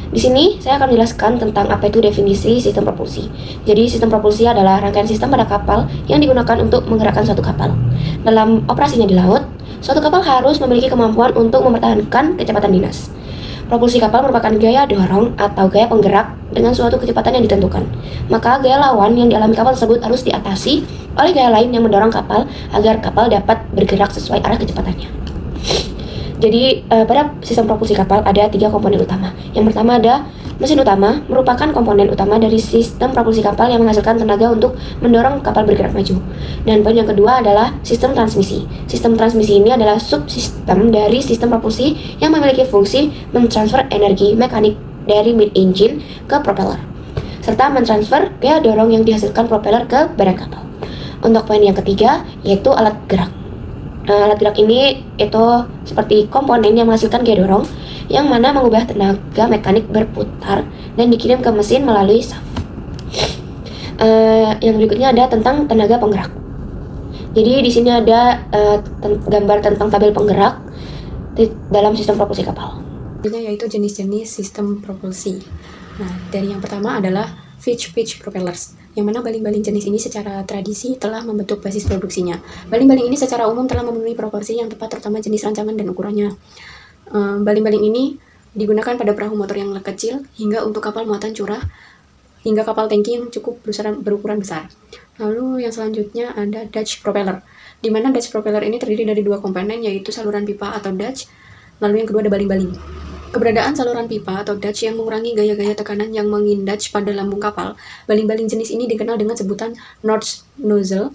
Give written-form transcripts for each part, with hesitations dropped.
Di sini saya akan menjelaskan tentang apa itu definisi sistem propulsi. Jadi sistem propulsi adalah rangkaian sistem pada kapal yang digunakan untuk menggerakkan suatu kapal. Dalam operasinya di laut, suatu kapal harus memiliki kemampuan untuk mempertahankan kecepatan dinas. Propulsi kapal merupakan gaya dorong atau gaya penggerak dengan suatu kecepatan yang ditentukan. Maka gaya lawan yang dialami kapal tersebut harus diatasi oleh gaya lain yang mendorong kapal agar kapal dapat bergerak sesuai arah kecepatannya. Jadi pada sistem propulsi kapal ada 3 komponen utama. Yang pertama ada mesin utama, merupakan komponen utama dari sistem propulsi kapal yang menghasilkan tenaga untuk mendorong kapal bergerak maju. Dan poin yang kedua adalah sistem transmisi. Sistem transmisi ini adalah subsistem dari sistem propulsi yang memiliki fungsi mentransfer energi mekanik dari mid engine ke propeller, serta mentransfer gaya dorong yang dihasilkan propeller ke badan kapal. Untuk poin yang ketiga yaitu alat gerak. Alat gerak ini itu seperti komponen yang menghasilkan gaya dorong yang mana mengubah tenaga mekanik berputar dan dikirim ke mesin melalui shaft. Yang berikutnya ada tentang tenaga penggerak. Jadi di sini ada gambar tentang tabel penggerak dalam sistem propulsi kapal. Yaitu jenis-jenis sistem propulsi. Nah, dari yang pertama adalah fixed pitch propellers, yang mana baling-baling jenis ini secara tradisi telah membentuk basis produksinya. Baling-baling ini secara umum telah memenuhi proporsi yang tepat terutama jenis rancangan dan ukurannya. Baling-baling ini digunakan pada perahu motor yang kecil hingga untuk kapal muatan curah hingga kapal tangki yang cukup berukuran besar. Lalu yang selanjutnya ada Dutch propeller, di mana Dutch propeller ini terdiri dari 2 komponen yaitu saluran pipa atau Dutch, lalu yang kedua ada baling-baling. Keberadaan saluran pipa atau Dutch yang mengurangi gaya-gaya tekanan yang mengindach pada lambung kapal. Baling-baling jenis ini dikenal dengan sebutan North Nozzle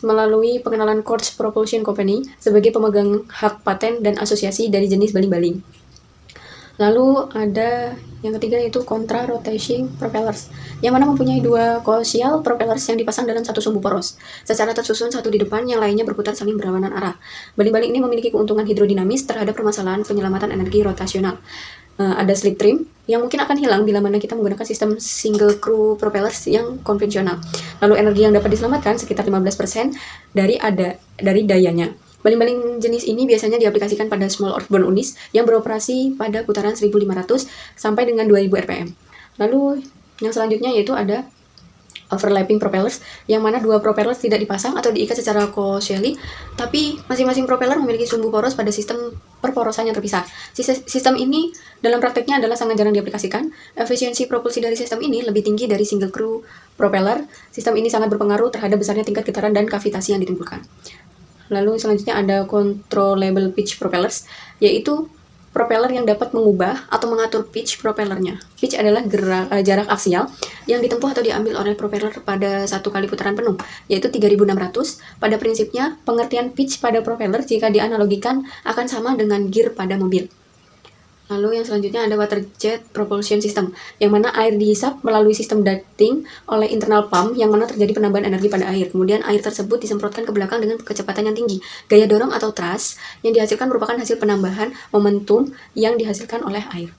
melalui pengenalan Quartz Propulsion Company sebagai pemegang hak paten dan asosiasi dari jenis baling-baling. Lalu ada yang ketiga yaitu contra rotating propellers, yang mana mempunyai 2 coaxial propellers yang dipasang dalam satu sumbu poros secara tersusun, satu di depan, yang lainnya berputar saling berlawanan arah. Baling-baling ini memiliki keuntungan hidrodinamis terhadap permasalahan penyelamatan energi rotasional. Ada slip trim yang mungkin akan hilang bila mana kita menggunakan sistem single crew propellers yang konvensional. Lalu energi yang dapat diselamatkan sekitar 15% dari dayanya. Baling-baling jenis ini biasanya diaplikasikan pada small earthborne units yang beroperasi pada putaran 1500 sampai dengan 2000 rpm. Lalu yang selanjutnya yaitu ada overlapping propellers, yang mana 2 propellers tidak dipasang atau diikat secara coaxially, tapi masing-masing propeller memiliki sumbu poros pada sistem perporosan yang terpisah. Sistem ini dalam prakteknya adalah sangat jarang diaplikasikan. Efisiensi propulsi dari sistem ini lebih tinggi dari single crew propeller. Sistem ini sangat berpengaruh terhadap besarnya tingkat getaran dan kavitasi yang ditimbulkan. Lalu selanjutnya ada controllable pitch propellers, yaitu propeller yang dapat mengubah atau mengatur pitch propellernya. Pitch adalah jarak aksial yang ditempuh atau diambil oleh propeller pada 1 kali putaran penuh, yaitu 3600. Pada prinsipnya, pengertian pitch pada propeller jika dianalogikan akan sama dengan gear pada mobil. Lalu yang selanjutnya ada water jet propulsion system, yang mana air dihisap melalui sistem ducting oleh internal pump, yang mana terjadi penambahan energi pada air. Kemudian air tersebut disemprotkan ke belakang dengan kecepatan yang tinggi. Gaya dorong atau thrust yang dihasilkan merupakan hasil penambahan momentum yang dihasilkan oleh air.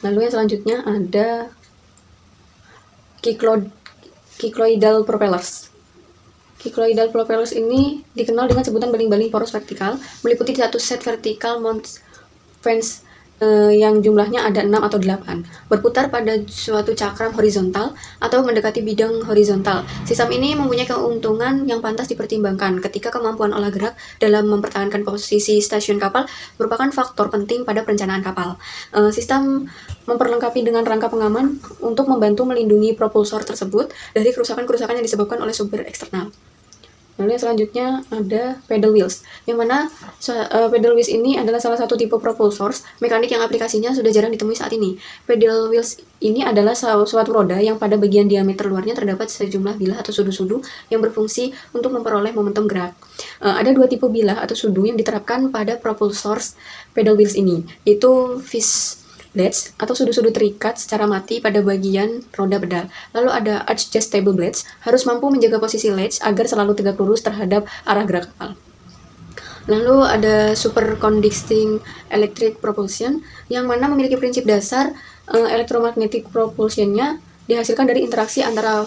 Lalu yang selanjutnya ada cycloidal propellers. Cycloidal propellers ini dikenal dengan sebutan baling-baling poros vertikal, meliputi 1 set vertical mount fans yang jumlahnya ada 6 atau 8, berputar pada suatu cakram horizontal atau mendekati bidang horizontal. Sistem ini mempunyai keuntungan yang pantas dipertimbangkan ketika kemampuan olah gerak dalam mempertahankan posisi stasiun kapal merupakan faktor penting pada perencanaan kapal. Sistem memperlengkapi dengan rangka pengaman untuk membantu melindungi propulsor tersebut dari kerusakan-kerusakan yang disebabkan oleh sumber eksternal. Lalu yang selanjutnya ada pedal wheels, yang mana pedal wheels ini adalah salah satu tipe propulsors mekanik yang aplikasinya sudah jarang ditemui saat ini. Pedal wheels ini adalah suatu roda yang pada bagian diameter luarnya terdapat sejumlah bilah atau sudu-sudu yang berfungsi untuk memperoleh momentum gerak. Ada 2 tipe bilah atau sudu yang diterapkan pada propulsors pedal wheels ini, yaitu fish blades atau sudu-sudu terikat secara mati pada bagian roda pedal. Lalu ada adjustable blades, harus mampu menjaga posisi latch agar selalu tegak lurus terhadap arah gerak kapal. Lalu ada superconducting electric propulsion, yang mana memiliki prinsip dasar elektromagnetic propulsionnya dihasilkan dari interaksi antara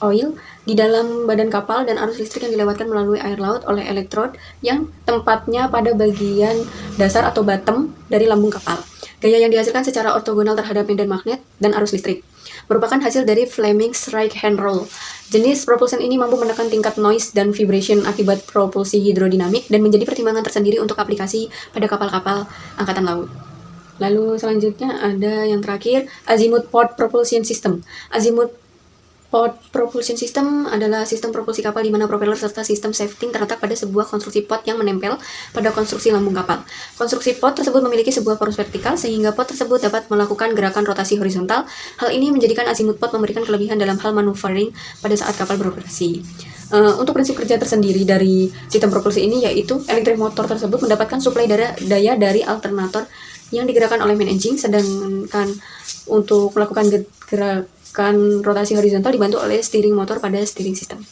oil di dalam badan kapal dan arus listrik yang dilewatkan melalui air laut oleh elektrod yang tempatnya pada bagian dasar atau bottom dari lambung kapal. Gaya yang dihasilkan secara ortogonal terhadap medan magnet dan arus listrik merupakan hasil dari Fleming's right hand rule. Jenis propulsion ini mampu menekan tingkat noise dan vibration akibat propulsi hidrodinamik dan menjadi pertimbangan tersendiri untuk aplikasi pada kapal-kapal angkatan laut. Lalu selanjutnya ada yang terakhir, Azimuth Port Propulsion System. Azimuth Port Propulsion System adalah sistem propulsi kapal di mana propeller serta sistem safety terletak pada sebuah konstruksi pot yang menempel pada konstruksi lambung kapal. Konstruksi pot tersebut memiliki sebuah poros vertikal sehingga pot tersebut dapat melakukan gerakan rotasi horizontal. Hal ini menjadikan azimuth pot memberikan kelebihan dalam hal maneuvering pada saat kapal beroperasi. Untuk prinsip kerja tersendiri dari sistem propulsi ini yaitu elektrik motor tersebut mendapatkan suplai daya dari alternator yang digerakkan oleh main engine, sedangkan untuk melakukan gerakan rotasi horizontal dibantu oleh steering motor pada steering system.